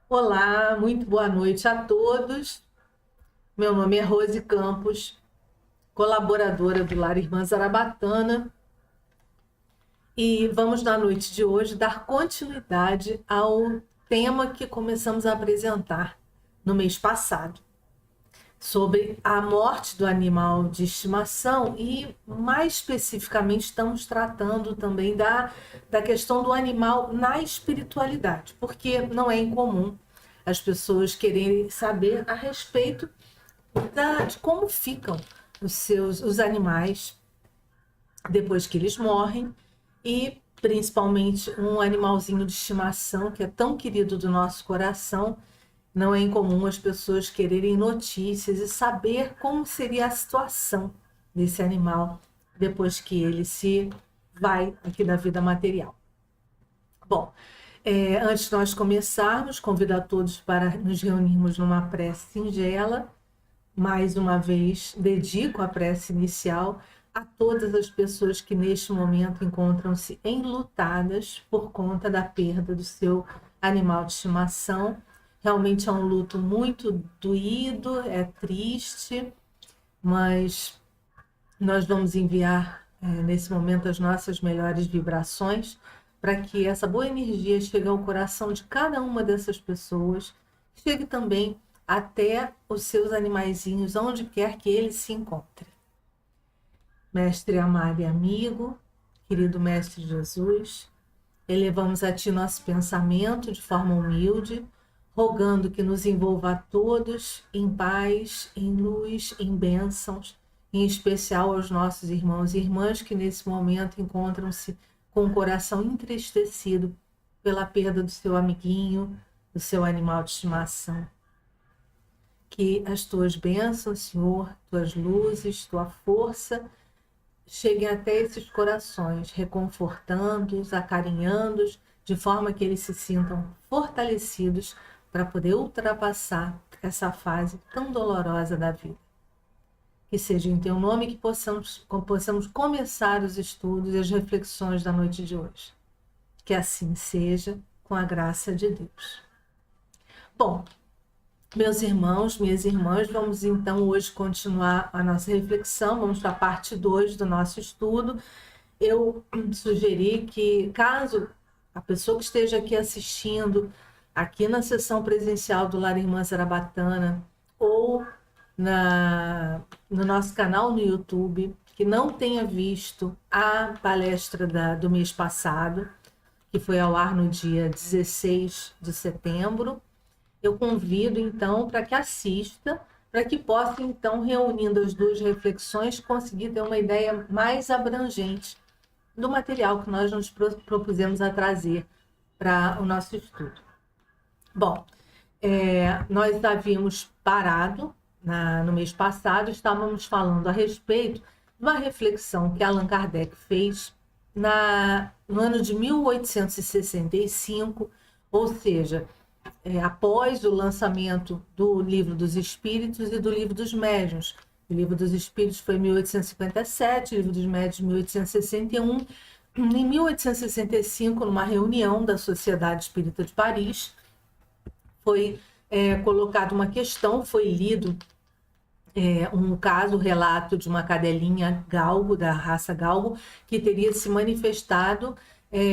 Olá, muito boa noite a todos. Meu nome é Rose Campos, colaboradora do Lar Irmã Zarabatana, e vamos, na noite de hoje, dar continuidade ao tema que começamos a apresentar no mês passado, sobre a morte do animal de estimação e, mais especificamente, estamos tratando também da questão do animal na espiritualidade, porque não é incomum as pessoas quererem saber a respeito de como ficam os animais depois que eles morrem e principalmente um animalzinho de estimação que é tão querido do nosso coração. Não é incomum as pessoas quererem notícias e saber como seria a situação desse animal depois que ele se vai aqui da vida material. Bom, antes de nós começarmos, convido a todos para nos reunirmos numa prece singela. Mais uma vez, dedico a prece inicial a todas as pessoas que neste momento encontram-se enlutadas por conta da perda do seu animal de estimação. Realmente é um luto muito doído, é triste, mas nós vamos enviar nesse momento as nossas melhores vibrações para que essa boa energia chegue ao coração de cada uma dessas pessoas, chegue também até os seus animaizinhos, onde quer que eles se encontrem. Mestre amado e amigo, querido Mestre Jesus, elevamos a Ti nosso pensamento de forma humilde, rogando que nos envolva a todos em paz, em luz, em bênçãos, em especial aos nossos irmãos e irmãs que nesse momento encontram-se com o coração entristecido pela perda do seu amiguinho, do seu animal de estimação. Que as Tuas bênçãos, Senhor, Tuas luzes, Tua força cheguem até esses corações, reconfortando-os, acarinhando-os, de forma que eles se sintam fortalecidos para poder ultrapassar essa fase tão dolorosa da vida. Que seja em Teu nome que possamos começar os estudos e as reflexões da noite de hoje. Que assim seja, com a graça de Deus. Bom, meus irmãos, minhas irmãs, vamos então hoje continuar a nossa reflexão, vamos para a parte 2 do nosso estudo. Eu sugeri que, caso a pessoa que esteja aqui assistindo, aqui na sessão presencial do Lar Irmã Zarabatana, ou no nosso canal no YouTube, que não tenha visto a palestra do mês passado, que foi ao ar no dia 16 de setembro, eu convido então para que assista, para que possa então, reunindo as duas reflexões, conseguir ter uma ideia mais abrangente do material que nós nos propusemos a trazer para o nosso estudo. Bom, nós havíamos parado no mês passado, estávamos falando a respeito de uma reflexão que Allan Kardec fez no ano de 1865, ou seja, após o lançamento do Livro dos Espíritos e do Livro dos Médiuns. O Livro dos Espíritos foi em 1857, o Livro dos Médiuns em 1861. Em 1865, numa reunião da Sociedade Espírita de Paris, foi colocada uma questão, foi lido um caso, relato de uma cadelinha galgo, da raça galgo, que teria se manifestado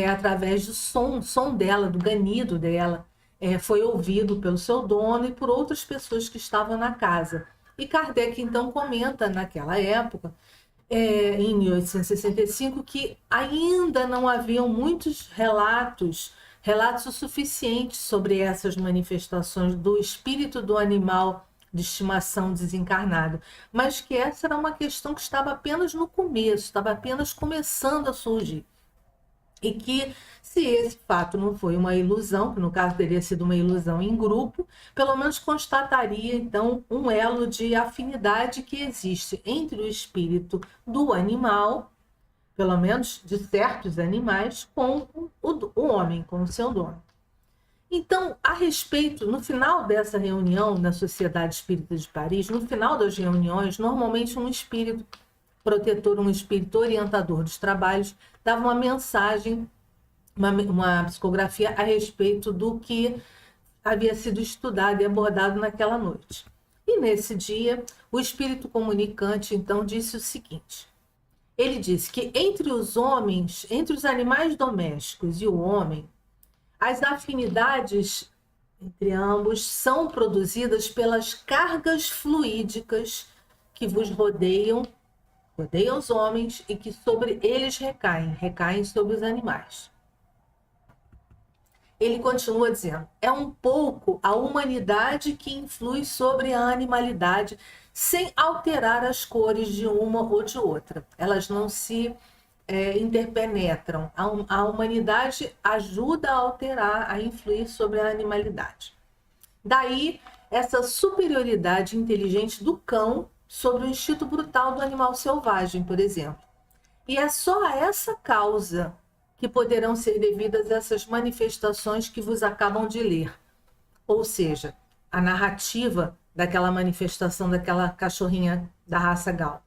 através do som dela, do ganido dela, foi ouvido pelo seu dono e por outras pessoas que estavam na casa. E Kardec, então, comenta naquela época, em 1865, que ainda não haviam muitos relatos o suficiente sobre essas manifestações do espírito do animal de estimação desencarnado, mas que essa era uma questão que estava apenas no começo, estava apenas começando a surgir. E que, se esse fato não foi uma ilusão, que no caso teria sido uma ilusão em grupo, pelo menos constataria, então, um elo de afinidade que existe entre o espírito do animal, pelo menos de certos animais, com o homem, com o seu dono. Então, a respeito, no final dessa reunião na Sociedade Espírita de Paris, no final das reuniões, normalmente um espírito protetor, um espírito orientador dos trabalhos, dava uma mensagem, uma psicografia a respeito do que havia sido estudado e abordado naquela noite. E nesse dia, o espírito comunicante então disse o seguinte: ele disse que entre os homens, entre os animais domésticos e o homem, as afinidades entre ambos são produzidas pelas cargas fluídicas que vos rodeiam os homens e que sobre eles recaem sobre os animais. Ele continua dizendo, é um pouco a humanidade que influi sobre a animalidade sem alterar as cores de uma ou de outra. Elas não se interpenetram. A humanidade ajuda a alterar, a influir sobre a animalidade. Daí, essa superioridade inteligente do cão sobre o instinto brutal do animal selvagem, por exemplo. E é só a essa causa que poderão ser devidas essas manifestações que vos acabam de ler. Ou seja, a narrativa daquela manifestação daquela cachorrinha da raça Gal.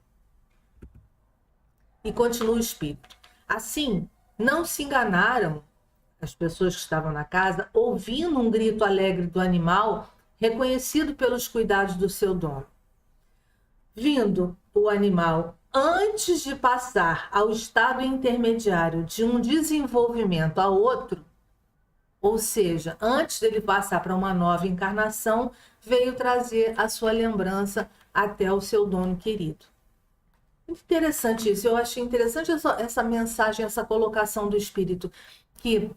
E continua o espírito. Assim, não se enganaram as pessoas que estavam na casa, ouvindo um grito alegre do animal, reconhecido pelos cuidados do seu dono. Vindo o animal, antes de passar ao estado intermediário de um desenvolvimento a outro, ou seja, antes dele passar para uma nova encarnação, veio trazer a sua lembrança até o seu dono querido. Interessante isso, eu achei interessante essa mensagem, essa colocação do espírito, que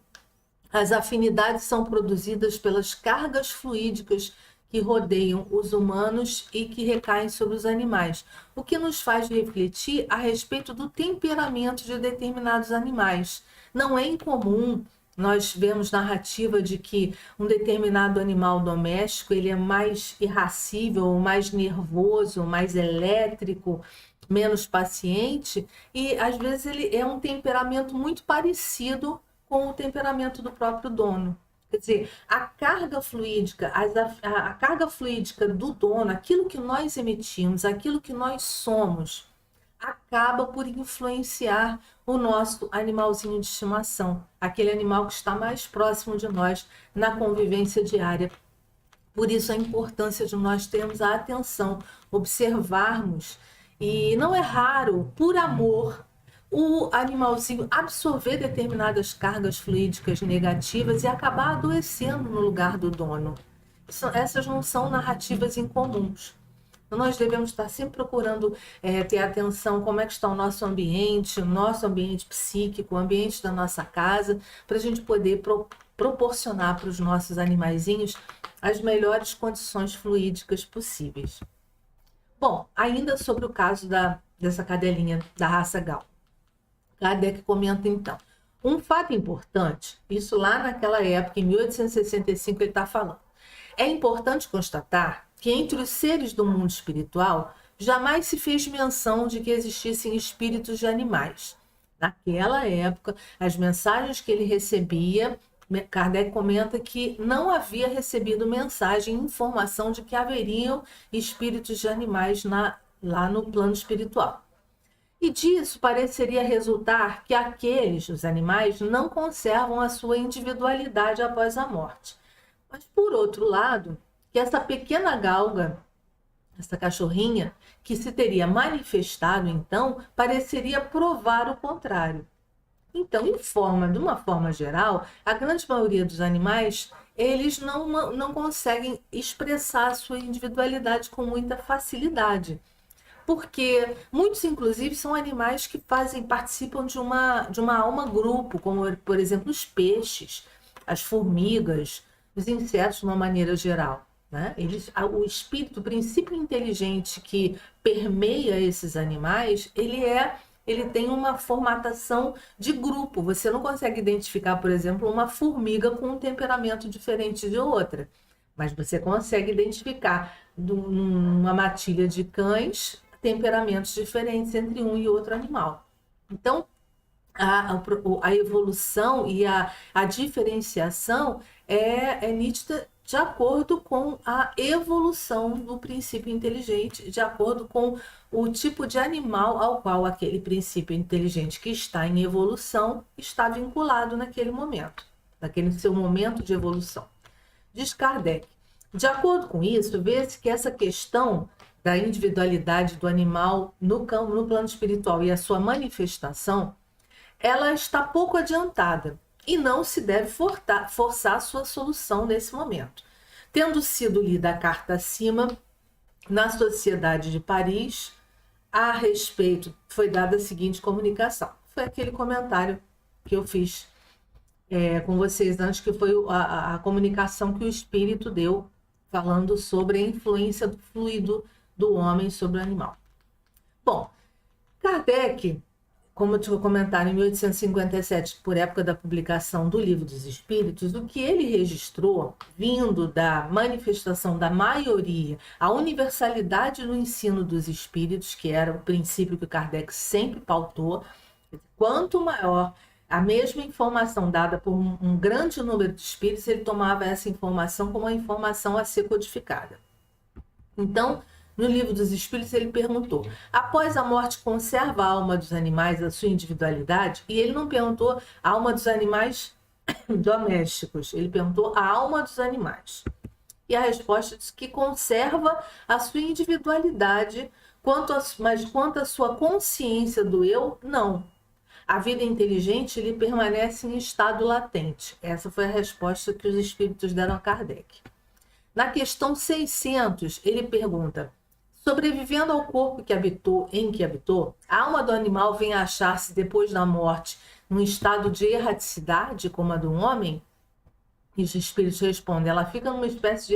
as afinidades são produzidas pelas cargas fluídicas que rodeiam os humanos e que recaem sobre os animais, o que nos faz refletir a respeito do temperamento de determinados animais. Não é incomum nós vemos narrativa de que um determinado animal doméstico ele é mais irascível, mais nervoso, mais elétrico, menos paciente, e às vezes ele é um temperamento muito parecido com o temperamento do próprio dono. Quer dizer, a carga fluídica, a carga fluídica do dono, aquilo que nós emitimos, aquilo que nós somos, acaba por influenciar o nosso animalzinho de estimação, aquele animal que está mais próximo de nós na convivência diária. Por isso a importância de nós termos a atenção, observarmos, e não é raro, por amor, o animalzinho absorver determinadas cargas fluídicas negativas e acabar adoecendo no lugar do dono. Essas não são narrativas incomuns. Então, nós devemos estar sempre procurando ter atenção como é que está o nosso ambiente psíquico, o ambiente da nossa casa, para a gente poder proporcionar para os nossos animaizinhos as melhores condições fluídicas possíveis. Bom, ainda sobre o caso dessa cadelinha da raça Gal. Kardec comenta então, um fato importante, isso lá naquela época, em 1865, ele está falando. É importante constatar que entre os seres do mundo espiritual, jamais se fez menção de que existissem espíritos de animais. Naquela época, as mensagens que ele recebia, Kardec comenta que não havia recebido mensagem, informação de que haveriam espíritos de animais lá no plano espiritual. E disso pareceria resultar que os animais, não conservam a sua individualidade após a morte. Mas, por outro lado, que essa pequena galga, essa cachorrinha, que se teria manifestado, então, pareceria provar o contrário. Então, de uma forma geral, a grande maioria dos animais, eles não conseguem expressar a sua individualidade com muita facilidade. Porque muitos, inclusive, são animais que participam de uma alma-grupo, como, por exemplo, os peixes, as formigas, os insetos, de uma maneira geral. Né? O espírito, o princípio inteligente que permeia esses animais, ele tem uma formatação de grupo. Você não consegue identificar, por exemplo, uma formiga com um temperamento diferente de outra. Mas você consegue identificar numa matilha de cães temperamentos diferentes entre um e outro animal. Então, a evolução e a diferenciação é nítida de acordo com a evolução do princípio inteligente, de acordo com o tipo de animal ao qual aquele princípio inteligente que está em evolução está vinculado naquele momento, naquele seu momento de evolução. Diz Kardec. De acordo com isso, vê-se que essa questão da individualidade do animal no plano espiritual e a sua manifestação, ela está pouco adiantada e não se deve forçar a sua solução nesse momento. Tendo sido lida a carta acima, na Sociedade de Paris, a respeito, foi dada a seguinte comunicação. Foi aquele comentário que eu fiz com vocês antes, que foi a comunicação que o Espírito deu, falando sobre a influência do fluido do homem sobre o animal. Bom, Kardec, como eu tinha comentado, em 1857, por época da publicação do Livro dos Espíritos, o que ele registrou, vindo da manifestação da maioria, a universalidade no ensino dos espíritos, que era o princípio que Kardec sempre pautou, quanto maior a mesma informação dada por um grande número de espíritos, ele tomava essa informação como uma informação a ser codificada. Então, no Livro dos Espíritos, ele perguntou: após a morte, conserva a alma dos animais a sua individualidade? E ele não perguntou a alma dos animais domésticos, ele perguntou a alma dos animais. E a resposta diz que conserva a sua individualidade, mas quanto à sua consciência do eu, não. A vida inteligente lhe permanece em estado latente. Essa foi a resposta que os espíritos deram a Kardec. Na questão 600, ele pergunta: sobrevivendo ao corpo em que habitou, a alma do animal vem a achar-se depois da morte num estado de erraticidade como a do homem? E os espíritos respondem: ela fica numa espécie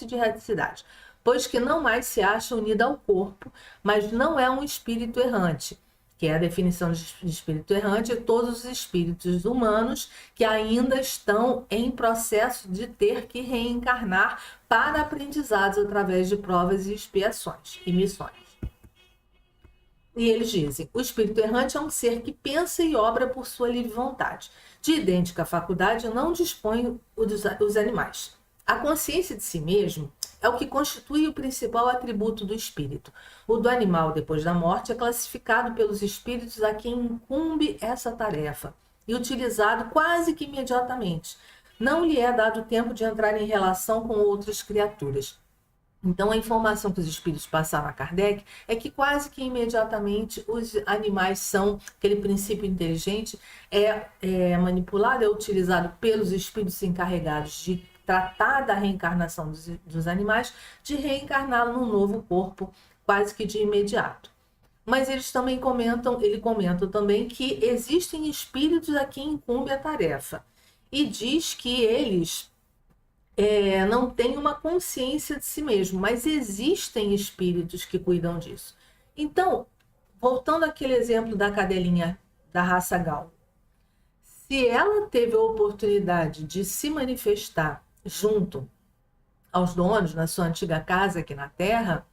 de erraticidade, pois que não mais se acha unida ao corpo, mas não é um espírito errante, que é a definição de espírito errante, todos os espíritos humanos que ainda estão em processo de ter que reencarnar para aprendizados através de provas e expiações e missões. E eles dizem: o espírito errante é um ser que pensa e obra por sua livre vontade. De idêntica faculdade não dispõe os animais. A consciência de si mesmo é o que constitui o principal atributo do espírito. O do animal, depois da morte, é classificado pelos espíritos a quem incumbe essa tarefa e utilizado quase que imediatamente. Não lhe é dado tempo de entrar em relação com outras criaturas. Então, a informação que os espíritos passaram a Kardec é que quase que imediatamente os animais são, aquele princípio inteligente é manipulado, é utilizado pelos espíritos encarregados de tratar da reencarnação dos animais, de reencarná-lo num novo corpo quase que de imediato. Mas eles também ele comenta também que existem espíritos a quem incumbe a tarefa e diz que eles não têm uma consciência de si mesmo, mas existem espíritos que cuidam disso. Então, voltando àquele exemplo da cadelinha da raça Gal, se ela teve a oportunidade de se manifestar junto aos donos na sua antiga casa aqui na Terra,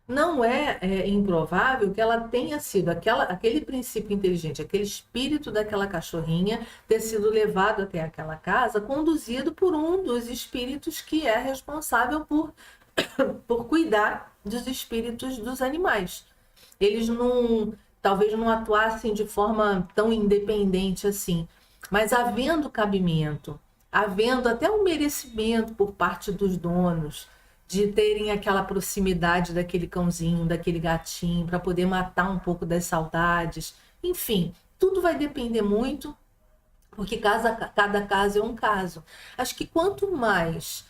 não é improvável que ela tenha sido aquele princípio inteligente, aquele espírito daquela cachorrinha ter sido levado até aquela casa, conduzido por um dos espíritos que é responsável por cuidar dos espíritos dos animais. Eles talvez não atuassem de forma tão independente assim, mas havendo cabimento, havendo até um merecimento por parte dos donos, de terem aquela proximidade daquele cãozinho, daquele gatinho, para poder matar um pouco das saudades. Enfim, tudo vai depender muito, porque cada caso é um caso. Acho que quanto mais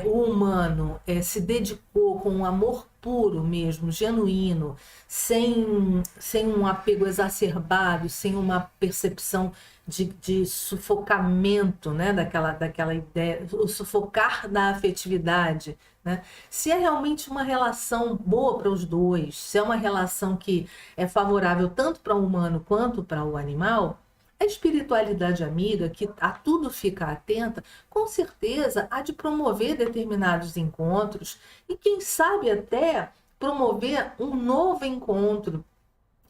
o humano se dedicou com um amor puro mesmo, genuíno, sem um apego exacerbado, sem uma percepção de sufocamento, né, daquela ideia, o sufocar da afetividade, né? Se é realmente uma relação boa para os dois, se é uma relação que é favorável tanto para o humano quanto para o animal, a espiritualidade amiga, que a tudo fica atenta, com certeza há de promover determinados encontros e, quem sabe, até promover um novo encontro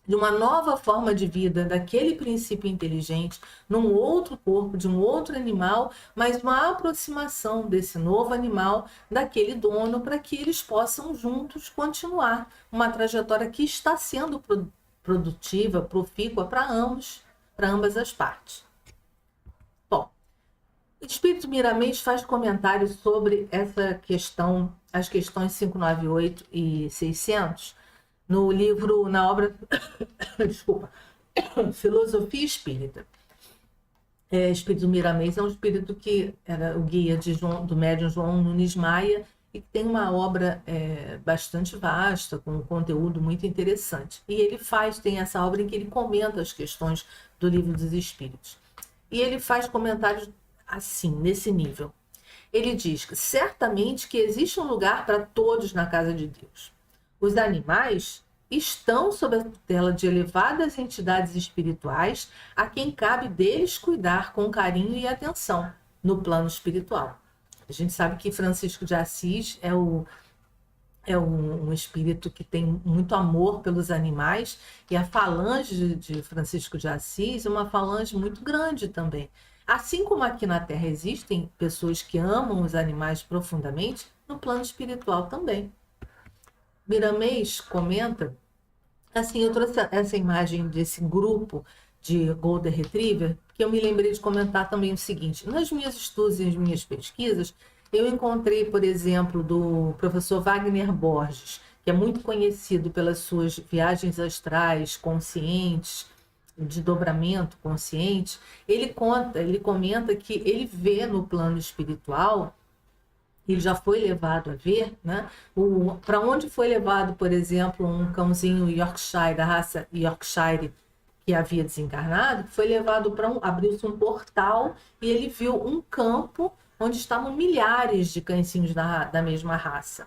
de uma nova forma de vida daquele princípio inteligente num outro corpo, de um outro animal, mas uma aproximação desse novo animal daquele dono para que eles possam juntos continuar uma trajetória que está sendo produtiva, profícua para ambas as partes. Bom, O Espírito Miramês faz comentários sobre essa questão, as questões 598 e 600, no livro, na obra, desculpa, Filosofia Espírita. Espírito Miramês é um espírito que era o guia do médium João Nunes Maia e que tem uma obra bastante vasta, com um conteúdo muito interessante. E ele tem essa obra em que ele comenta as questões do Livro dos Espíritos. E ele faz comentários assim, nesse nível. Ele diz que certamente que existe um lugar para todos na casa de Deus. Os animais estão sob a tutela de elevadas entidades espirituais a quem cabe deles cuidar com carinho e atenção no plano espiritual. A gente sabe que Francisco de Assis é um espírito que tem muito amor pelos animais, e a falange de Francisco de Assis é uma falange muito grande também. Assim como aqui na Terra existem pessoas que amam os animais profundamente, no plano espiritual também. Miramês comenta, assim, eu trouxe essa imagem desse grupo de Golden Retriever, que eu me lembrei de comentar também o seguinte: nas minhas estudos e nas minhas pesquisas, eu encontrei, por exemplo, do professor Wagner Borges, que é muito conhecido pelas suas viagens astrais conscientes, de dobramento consciente. Ele comenta que ele vê no plano espiritual, ele já foi levado a ver, né? Para onde foi levado, por exemplo, um cãozinho Yorkshire, da raça Yorkshire, que havia desencarnado, foi levado abriu-se um portal e ele viu um campo onde estavam milhares de cãezinhos da mesma raça.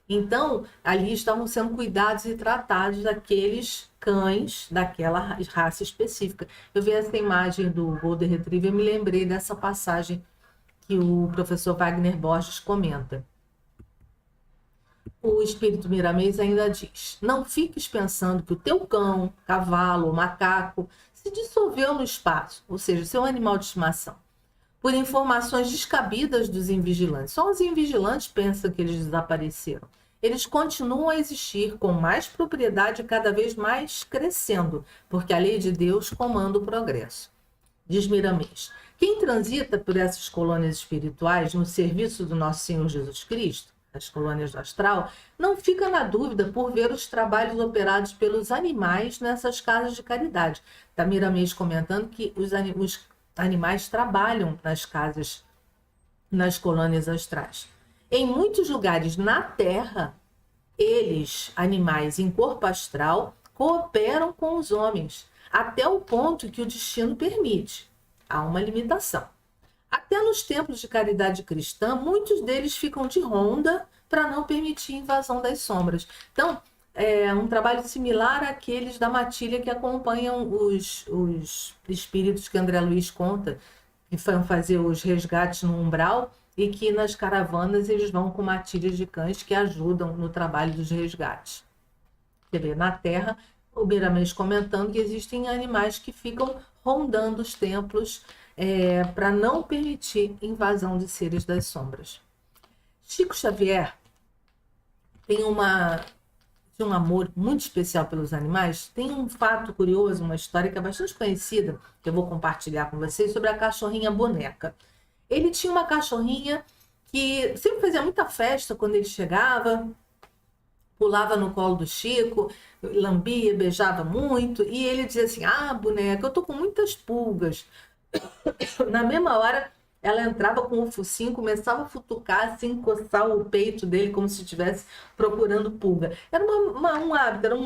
Então, ali estavam sendo cuidados e tratados daqueles cães daquela raça específica. Eu vi essa imagem do Golden Retriever e me lembrei dessa passagem que o professor Wagner Borges comenta. O Espírito Miramês ainda diz: não fiques pensando que o teu cão, cavalo ou macaco se dissolveu no espaço, ou seja, seu animal de estimação, por informações descabidas dos invigilantes. Só os invigilantes pensam que eles desapareceram. Eles continuam a existir com mais propriedade, cada vez mais crescendo, porque a lei de Deus comanda o progresso. Diz Miramês: quem transita por essas colônias espirituais no serviço do nosso Senhor Jesus Cristo, as colônias do astral, não fica na dúvida por ver os trabalhos operados pelos animais nessas casas de caridade. Está Miramês comentando que os animais trabalham nas casas, nas colônias astrais. Em muitos lugares na Terra, eles, animais em corpo astral, cooperam com os homens, até o ponto que o destino permite. Há uma limitação. Até nos templos de caridade cristã, muitos deles ficam de ronda para não permitir invasão das sombras. Então, é um trabalho similar àqueles da matilha que acompanham os espíritos que André Luiz conta, que foram fazer os resgates no umbral, e que nas caravanas eles vão com matilhas de cães que ajudam no trabalho dos resgates. Quer ver, na Terra, o Miramês comentando que existem animais que ficam rondando os templos para não permitir invasão de seres das sombras. Chico Xavier tem um amor muito especial pelos animais. Tem um fato curioso, uma história que é bastante conhecida, que eu vou compartilhar com vocês, sobre a cachorrinha Boneca. Ele tinha uma cachorrinha que sempre fazia muita festa quando ele chegava, pulava no colo do Chico, lambia, beijava muito, e ele dizia assim: ah, Boneca, eu tô com muitas pulgas. Na mesma hora, ela entrava com o focinho, começava a futucar, assim, coçar o peito dele, como se estivesse procurando pulga. Era um hábito, era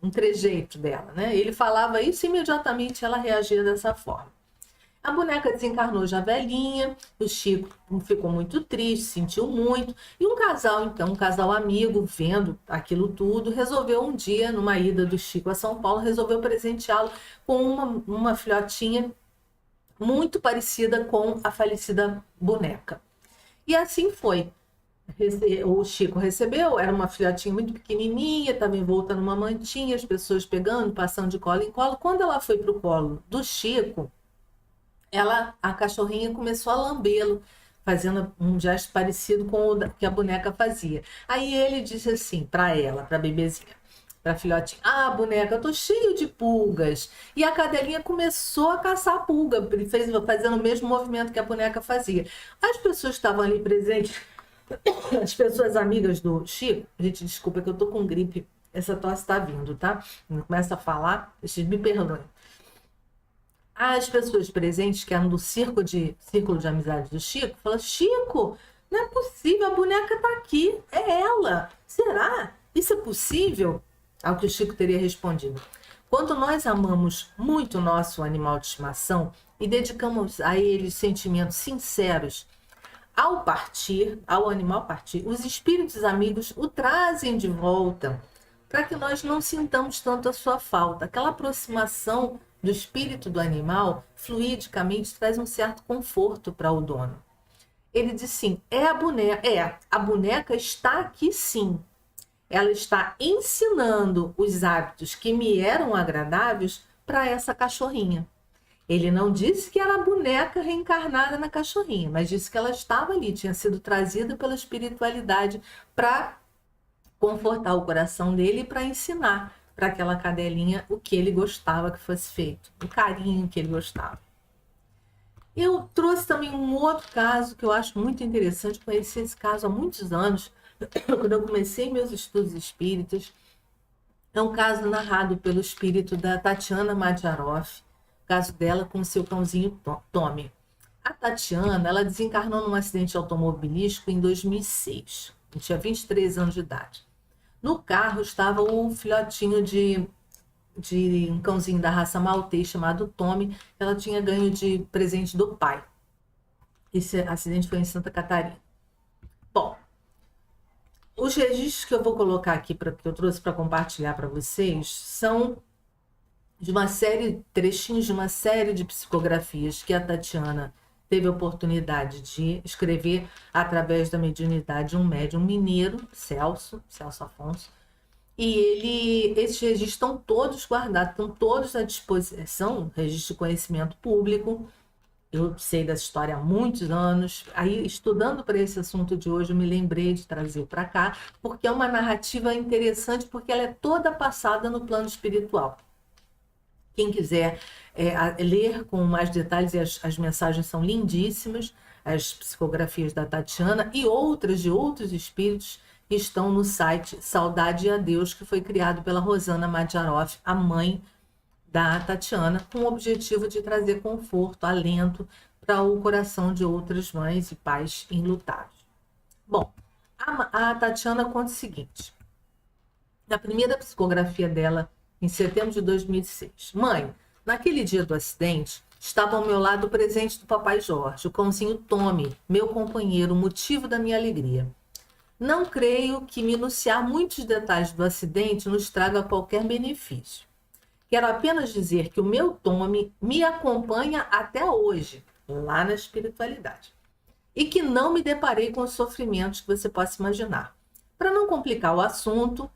um trejeito dela, né? Ele falava isso e imediatamente ela reagia dessa forma. A boneca desencarnou já velhinha, o Chico ficou muito triste, sentiu muito, e um casal amigo, vendo aquilo tudo, resolveu um dia, numa ida do Chico a São Paulo, resolveu presenteá-lo com uma filhotinha muito parecida com a falecida boneca. E assim foi. O Chico recebeu, era uma filhotinha muito pequenininha, estava envolta numa mantinha, as pessoas pegando, passando de colo em colo. Quando ela foi para o colo do Chico, a cachorrinha começou a lambê-lo, fazendo um gesto parecido com o que a boneca fazia. Aí ele disse assim para ela, para a bebezinha: para filhotinho. Ah, boneca, eu tô cheio de pulgas. E a cadelinha começou a caçar a pulga, fazendo o mesmo movimento que a boneca fazia. As pessoas que estavam ali presentes, as pessoas amigas do Chico, gente, desculpa que eu tô com gripe, essa tosse tá vindo, tá? Não começa a falar, vocês me perdoem. As pessoas presentes, que eram do círculo de amizade do Chico, falaram: Chico, não é possível, a boneca tá aqui, é ela. Será? Isso é possível? Ao que o Chico teria respondido: quando nós amamos muito o nosso animal de estimação e dedicamos a ele sentimentos sinceros, ao animal partir, os espíritos amigos o trazem de volta, para que nós não sintamos tanto a sua falta. Aquela aproximação do espírito do animal, fluidicamente, traz um certo conforto para o dono. Ele diz sim, a boneca está aqui sim. Ela está ensinando os hábitos que me eram agradáveis para essa cachorrinha. Ele não disse que era a boneca reencarnada na cachorrinha, mas disse que ela estava ali, tinha sido trazida pela espiritualidade para confortar o coração dele e para ensinar para aquela cadelinha o que ele gostava que fosse feito, o carinho que ele gostava. Eu trouxe também um outro caso que eu acho muito interessante, conheci esse caso há muitos anos, quando eu comecei meus estudos espíritas. É um caso narrado pelo espírito da Tatiana Madiaroff, o caso dela com o seu cãozinho Tommy. A Tatiana, ela desencarnou num acidente automobilístico em 2006. Ela tinha 23 anos de idade. No carro estava um filhotinho de um cãozinho da raça maltês chamado Tommy, que ela tinha ganho de presente do pai. Esse acidente foi em Santa Catarina. Bom, os registros que eu vou colocar aqui, que eu trouxe para compartilhar para vocês, são de uma série, trechinhos de uma série de psicografias que a Tatiana teve a oportunidade de escrever através da mediunidade de um médium mineiro, Celso Afonso. E esses registros estão todos guardados, estão todos à disposição, registro de conhecimento público. Eu sei dessa história há muitos anos. Aí, estudando para esse assunto de hoje, eu me lembrei de trazer para cá, porque é uma narrativa interessante, porque ela é toda passada no plano espiritual. Quem quiser ler com mais detalhes, e as mensagens são lindíssimas, as psicografias da Tatiana e outras de outros espíritos que estão no site Saudade a Deus, que foi criado pela Rosana Madiaroff, a mãe da Tatiana, com o objetivo de trazer conforto, alento para o coração de outras mães e pais enlutados. Bom, a Tatiana conta o seguinte: na primeira psicografia dela, em setembro de 2006. Mãe, naquele dia do acidente, estava ao meu lado o presente do papai Jorge, o cãozinho Tommy, meu companheiro, o motivo da minha alegria. Não creio que minuciar muitos detalhes do acidente nos traga qualquer benefício. Quero apenas dizer que o meu Tommy me acompanha até hoje, lá na espiritualidade, e que não me deparei com os sofrimentos que você possa imaginar. Para não complicar o assunto,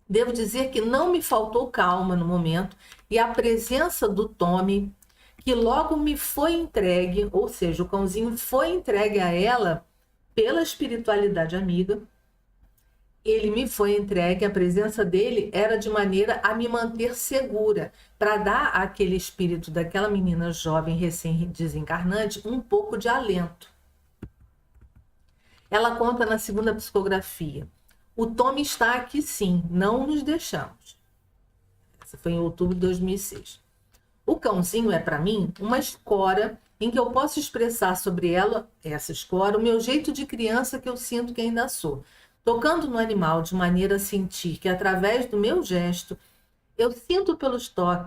devo dizer que não me faltou calma no momento, e a presença do Tommy, que logo me foi entregue, ou seja, o cãozinho foi entregue a ela pela espiritualidade amiga. Ele me foi entregue, a presença dele era de maneira a me manter segura, para dar àquele espírito daquela menina jovem recém-desencarnante um pouco de alento. Ela conta na segunda psicografia: o Tommy está aqui sim, não nos deixamos. Essa foi em outubro de 2006. O cãozinho é para mim uma escora em que eu posso expressar sobre ela, essa escora, o meu jeito de criança que eu sinto que ainda sou. Tocando no animal de maneira a sentir que através do meu gesto eu sinto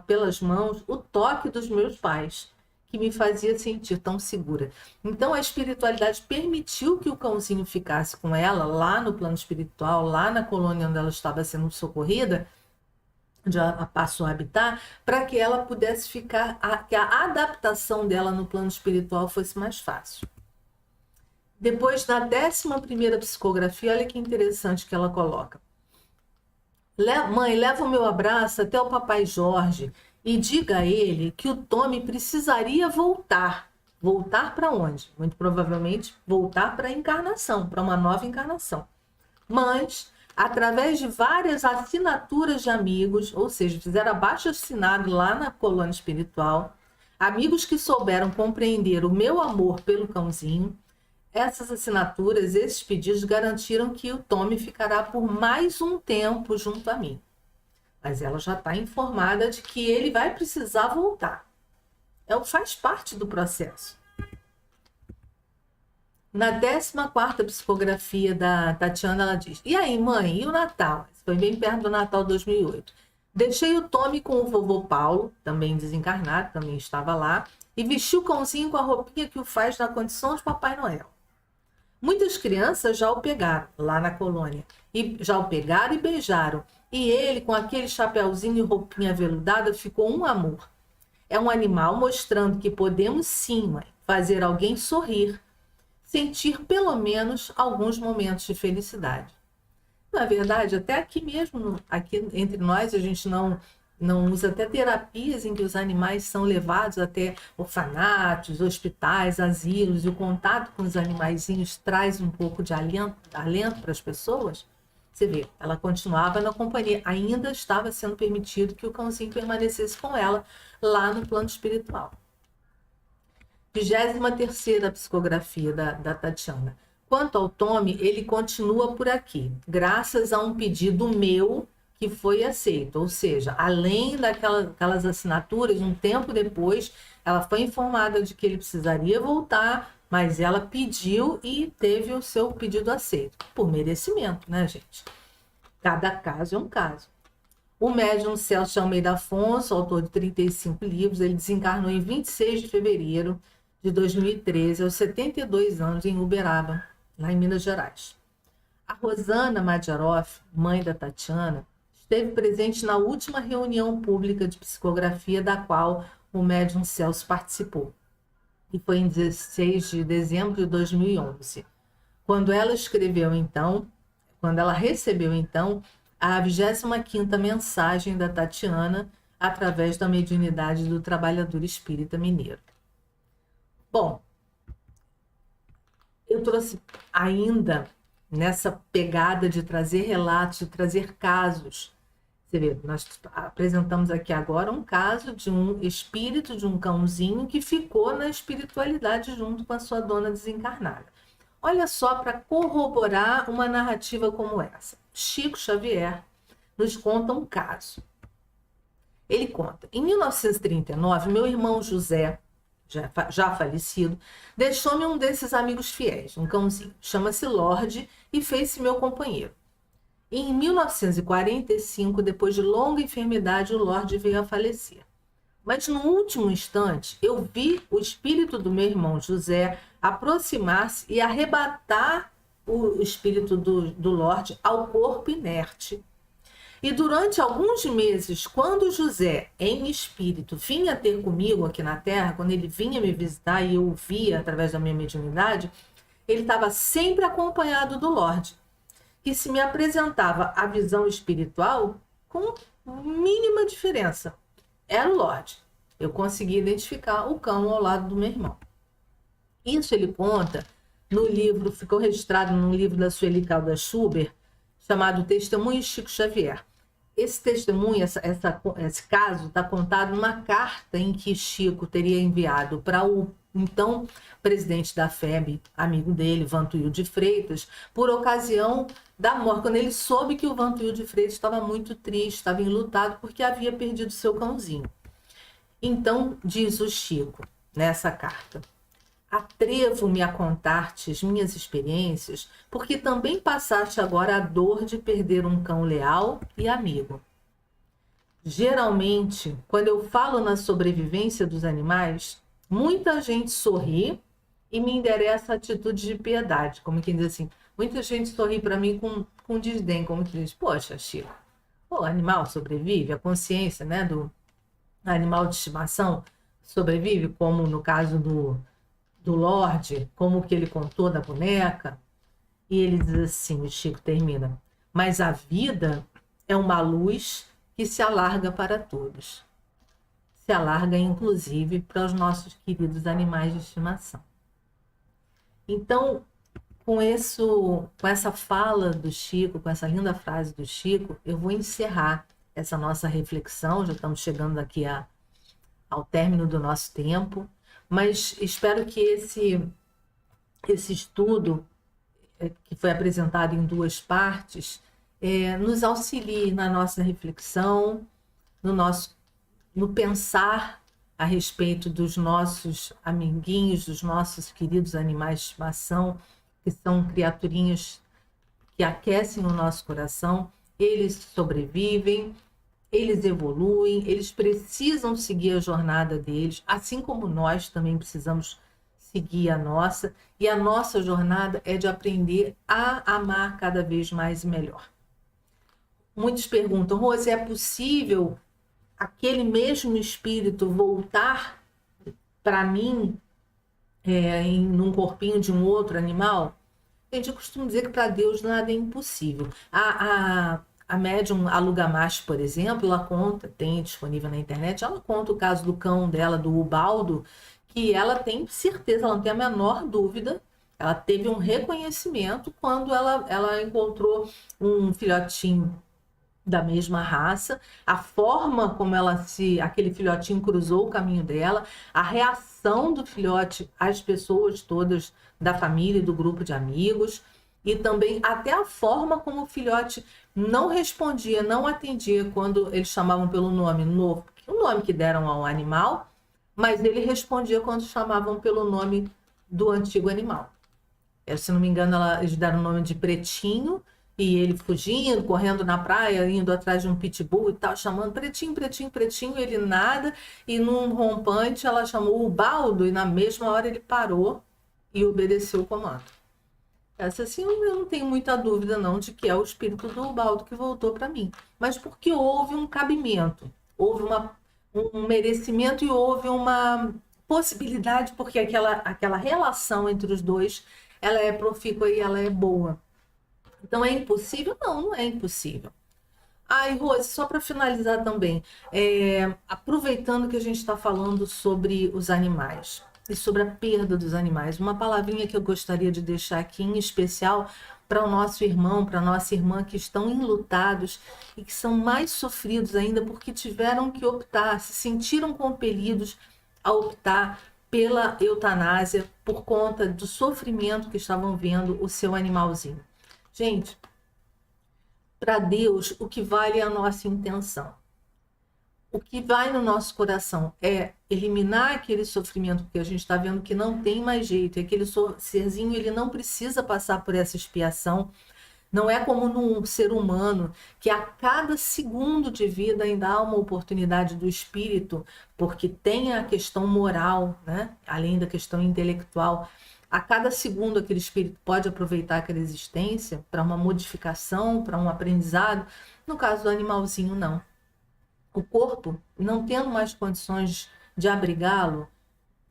pelas mãos o toque dos meus pais, que me fazia sentir tão segura. Então a espiritualidade permitiu que o cãozinho ficasse com ela lá no plano espiritual, lá na colônia onde ela estava sendo socorrida, onde ela passou a habitar, para que ela pudesse ficar, que a adaptação dela no plano espiritual fosse mais fácil. Depois, na 11ª psicografia, olha que interessante que ela coloca: mãe, leva o meu abraço até o papai Jorge e diga a ele que o Tommy precisaria voltar. Voltar para onde? Muito provavelmente voltar para a encarnação, para uma nova encarnação. Mas através de várias assinaturas de amigos, ou seja, fizeram abaixo-assinado lá na colônia espiritual, amigos que souberam compreender o meu amor pelo cãozinho. Essas assinaturas, esses pedidos garantiram que o Tommy ficará por mais um tempo junto a mim. Mas ela já está informada de que ele vai precisar voltar. Faz parte do processo. Na 14ª psicografia da Tatiana, ela diz: e aí, mãe, e o Natal? Isso foi bem perto do Natal 2008. Deixei o Tommy com o vovô Paulo, também desencarnado, também estava lá, e vesti o cãozinho com a roupinha que o faz na condição de Papai Noel. Muitas crianças já o pegaram lá na colônia, e já o pegaram e beijaram. E ele, com aquele chapéuzinho e roupinha aveludada, ficou um amor. É um animal mostrando que podemos sim, mãe, fazer alguém sorrir, sentir pelo menos alguns momentos de felicidade. Na verdade, até aqui mesmo, aqui entre nós, a gente não usa até terapias em que os animais são levados até orfanatos, hospitais, asilos, e o contato com os animaizinhos traz um pouco de alento para as pessoas. Você vê, ela continuava na companhia, ainda estava sendo permitido que o cãozinho permanecesse com ela lá no plano espiritual. 23ª psicografia da Tatiana. Quanto ao Tommy, ele continua por aqui, graças a um pedido meu que foi aceito. Ou seja, além daquelas assinaturas, um tempo depois, ela foi informada de que ele precisaria voltar, mas ela pediu e teve o seu pedido aceito. Por merecimento, né, gente? Cada caso é um caso. O médium Celso Almeida Afonso, autor de 35 livros, ele desencarnou em 26 de fevereiro de 2013, aos 72 anos, em Uberaba, lá em Minas Gerais. A Rosana Madiaroff, mãe da Tatiana, esteve presente na última reunião pública de psicografia da qual o médium Celso participou. E foi em 16 de dezembro de 2011. Quando ela recebeu então a 25ª mensagem da Tatiana através da mediunidade do trabalhador espírita mineiro. Bom, eu trouxe ainda nessa pegada de trazer relatos, de trazer casos. Você vê, nós apresentamos aqui agora um caso de um espírito de um cãozinho que ficou na espiritualidade junto com a sua dona desencarnada. Olha só, para corroborar uma narrativa como essa. Chico Xavier nos conta um caso. Ele conta: em 1939, meu irmão José, já falecido, deixou-me um desses amigos fiéis, um cãozinho, chama-se Lorde, e fez-se meu companheiro. Em 1945, depois de longa enfermidade, o Lorde veio a falecer. Mas no último instante, eu vi o espírito do meu irmão José aproximar-se e arrebatar o espírito do Lorde ao corpo inerte. E durante alguns meses, quando José, em espírito, vinha ter comigo aqui na Terra, quando ele vinha me visitar e eu o via através da minha mediunidade, ele estava sempre acompanhado do Lorde, que se me apresentava a visão espiritual com mínima diferença. Era o Lorde. Eu consegui identificar o cão ao lado do meu irmão. Isso ele conta no livro, ficou registrado num livro da Sueli Caldas Schubert, chamado Testemunho Chico Xavier. Esse testemunho, esse caso, está contado numa carta em que Chico teria enviado para o então presidente da FEB, amigo dele, Vantuil de Freitas, por ocasião da morte, quando ele soube que o Vantuil de Freitas estava muito triste, estava enlutado porque havia perdido seu cãozinho. Então, diz o Chico, nessa carta: atrevo-me a contar-te as minhas experiências, porque também passaste agora a dor de perder um cão leal e amigo. Geralmente, quando eu falo na sobrevivência dos animais, muita gente sorri e me endereça atitude de piedade, como quem diz assim, muita gente sorri para mim com desdém, como que diz: poxa, Chico, o animal sobrevive, a consciência, né, do animal de estimação sobrevive, como no caso do Lorde, como que ele contou da boneca. E ele diz assim, o Chico termina: mas a vida é uma luz que se alarga para todos. Se alarga, inclusive, para os nossos queridos animais de estimação. Então, com essa fala do Chico, com essa linda frase do Chico, eu vou encerrar essa nossa reflexão. Já estamos chegando aqui ao término do nosso tempo, mas espero que esse estudo, que foi apresentado em 2 partes, nos auxilie na nossa reflexão, no pensar a respeito dos nossos amiguinhos, dos nossos queridos animais de estimação, que são criaturinhas que aquecem o nosso coração. Eles sobrevivem, eles evoluem, eles precisam seguir a jornada deles, assim como nós também precisamos seguir a nossa, e a nossa jornada é de aprender a amar cada vez mais e melhor. Muitos perguntam: Rose, é possível aquele mesmo espírito voltar para mim num corpinho de um outro animal? Gente, eu costumo dizer que para Deus nada é impossível. A médium Alugamash, por exemplo, ela conta, tem disponível na internet, ela conta o caso do cão dela, do Ubaldo, que ela tem certeza, ela não tem a menor dúvida, ela teve um reconhecimento quando ela encontrou um filhotinho da mesma raça, a forma como aquele filhotinho cruzou o caminho dela, a reação do filhote às pessoas todas da família e do grupo de amigos, e também até a forma como o filhote não respondia, não atendia quando eles chamavam pelo nome novo, o nome que deram ao animal, mas ele respondia quando chamavam pelo nome do antigo animal. Se não me engano, eles deram o nome de Pretinho, e ele fugindo, correndo na praia, indo atrás de um pitbull e tal, chamando Pretinho, Pretinho, Pretinho, ele nada, e num rompante ela chamou o Baldo, e na mesma hora ele parou e obedeceu o comando. Essa assim, eu não tenho muita dúvida não de que é o espírito do Baldo que voltou para mim, mas porque houve um cabimento, houve um merecimento e houve uma possibilidade, porque aquela relação entre os dois, ela é profícua e ela é boa. Então é impossível? Não, não é impossível. E Rose, só para finalizar também, aproveitando que a gente está falando sobre os animais e sobre a perda dos animais, uma palavrinha que eu gostaria de deixar aqui em especial para o nosso irmão, para a nossa irmã que estão enlutados e que são mais sofridos ainda porque tiveram que optar, se sentiram compelidos a optar pela eutanásia por conta do sofrimento que estavam vendo o seu animalzinho. Gente, para Deus, o que vale é a nossa intenção. O que vai no nosso coração é eliminar aquele sofrimento, porque a gente está vendo que não tem mais jeito. E aquele serzinho, ele não precisa passar por essa expiação. Não é como num ser humano, que a cada segundo de vida ainda há uma oportunidade do espírito, porque tem a questão moral, né? Além da questão intelectual. A cada segundo aquele espírito pode aproveitar aquela existência para uma modificação, para um aprendizado. No caso do animalzinho, não. O corpo, não tendo mais condições de abrigá-lo,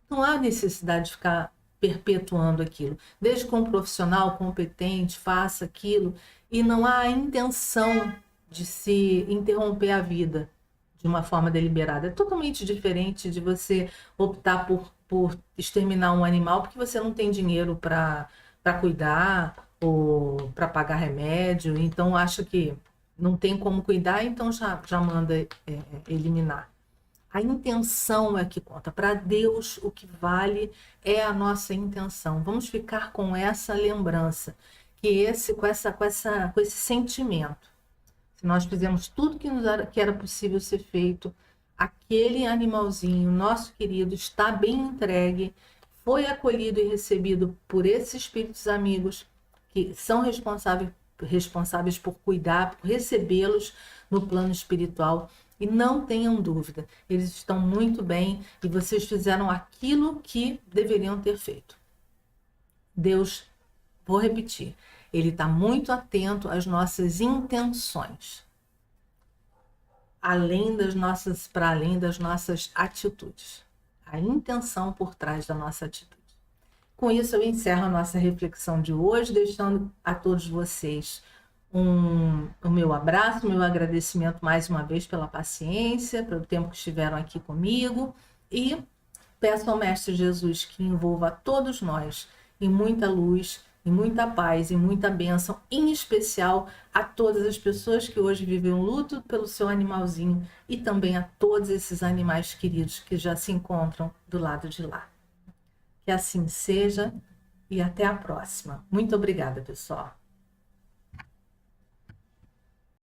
não há necessidade de ficar perpetuando aquilo. Desde que um profissional competente faça aquilo, e não há a intenção de se interromper a vida de uma forma deliberada. É totalmente diferente de você optar por exterminar um animal porque você não tem dinheiro para cuidar ou para pagar remédio, então acha que não tem como cuidar, então já manda eliminar. A intenção é que conta. Para Deus, o que vale é a nossa intenção. Vamos ficar com essa lembrança, com esse sentimento. Se nós fizemos tudo que era possível ser feito, aquele animalzinho, nosso querido, está bem entregue, foi acolhido e recebido por esses espíritos amigos que são responsáveis por cuidar, por recebê-los no plano espiritual. E não tenham dúvida, eles estão muito bem e vocês fizeram aquilo que deveriam ter feito. Deus, vou repetir, Ele está muito atento às nossas intenções, para além das nossas atitudes. A intenção por trás da nossa atitude. Com isso, eu encerro a nossa reflexão de hoje, deixando a todos vocês o meu abraço, o meu agradecimento mais uma vez pela paciência, pelo tempo que estiveram aqui comigo, e peço ao Mestre Jesus que envolva todos nós em muita luz, e muita paz e muita bênção, em especial a todas as pessoas que hoje vivem um luto pelo seu animalzinho e também a todos esses animais queridos que já se encontram do lado de lá. Que assim seja e até a próxima. Muito obrigada, pessoal.